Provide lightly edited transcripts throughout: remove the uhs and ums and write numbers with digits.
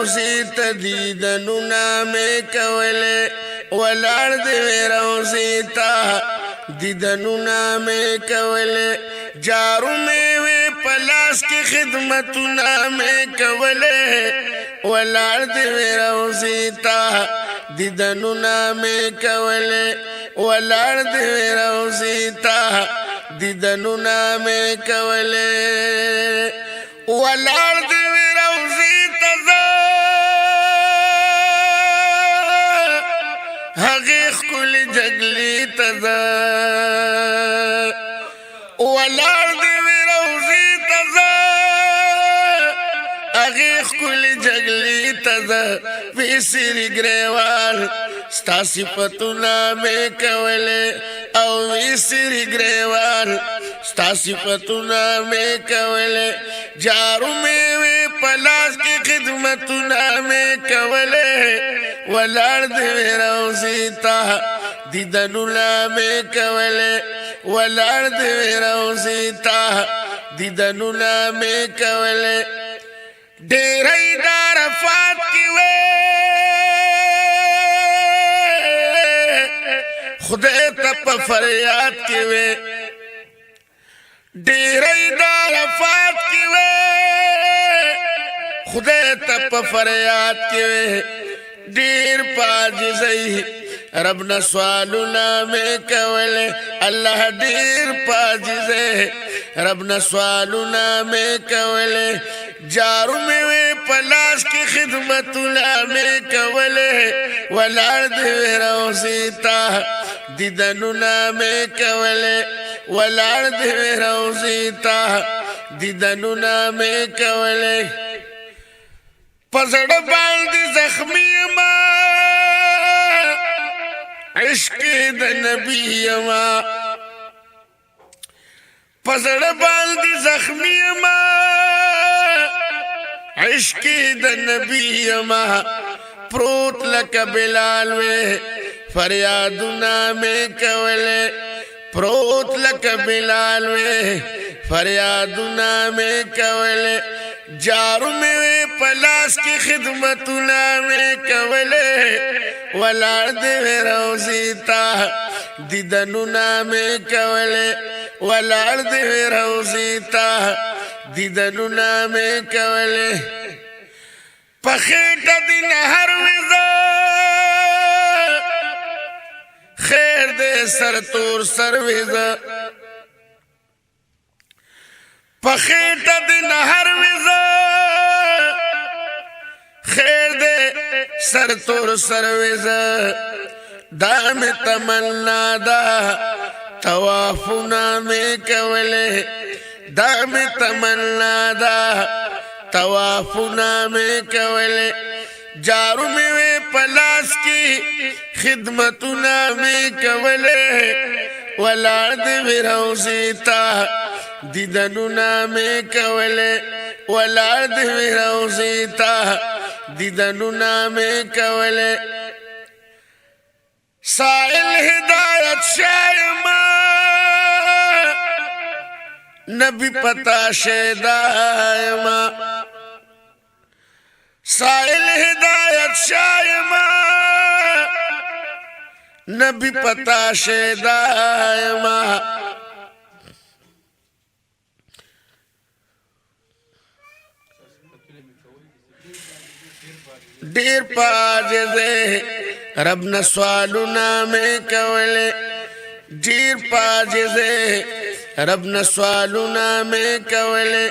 روزی تا دیدنونا میں کولے ولار دے روزی تا دیدنونا میں کولے جارو میں وے پلاس کی خدمتونا میں کولے ولار دے روزی تا دیدنونا میں کولے ولار دے روزی تا دیدنونا میں کولے ولار دے روزی تا حقیق کل جگلی تا ولار دے روزی تا حقیق کل جگلی تا ویسری گریوال ستا صفتنا میں کولے او ویسری گریوال ستا صفتنا میں کولے جارو میں وی پلاس کی خدمتنا میں کولے ولار دے روزی تا دیدنونا میں کولے ولار دے روزی تا دیدنونا میں کولے ڈیرائی دار فات کی وے خدای تپ فریاد کی وے ڈیرائی دار فات کی وے خدای تپ فریاد کی وے دیر پاجزئی رب نسوالنا میں کولے اللہ دیر پاجزئی رب نسوالنا میں کولے جارو میں وے پلاس کی خدمتنا میں کولے ولار دے روزی تا دیدنونا میں کولے ولار دے روزی تا دیدنونا میں کولے پزڑ باندی زخمی ما عشق دا نبی ما پزڑ باندی زخمی ما عشق دا نبی ما پروت لکا بلال وے فریادنا میں کولے پروت لکا بلال وے فریادنا میں کولے جارو میں وے پلاس کی خدمتنا میں کولے ولار دے روزی تا دیدنونا میں کولے ولار دے روزی تا دیدنونا میں کولے پخیٹا دن ہر وزا خیر دے سر تور سر وزا پخیٹا دن ہر وزا خیر دے سر تور سر وزا دام تمنا دا توافنا میں کولے دام تمنا دا توافنا میں کولے جارو میں وے پلاس کی خدمتنا میں کولے ولار دے روزی تا دیدنونا میں کولے ولار دے روزی تا دیدنونا میں کولے سائل ہدایت شائمہ نبی پتا شیدائمہ سائل ہدایت شائمہ نبی پتا شیدائمہ دیر پاجزے رب نسوالنا میں کولے دیر پاجزے رب نسوالنا میں کولے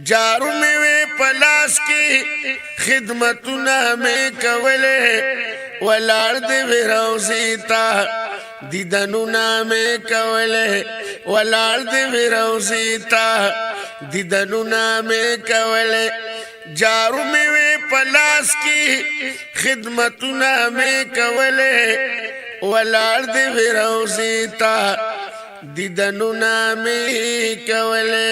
جارو میں وے پلاس کی خدمتنا میں کولے ولار دے روزی تا دیدنونا میں کولے ولار دے روزی تا دیدنونا میں کولے جارو میں وے پلاس کی خدمتنا میں کولے ولار دے روزی تا دیدنونا میں کولے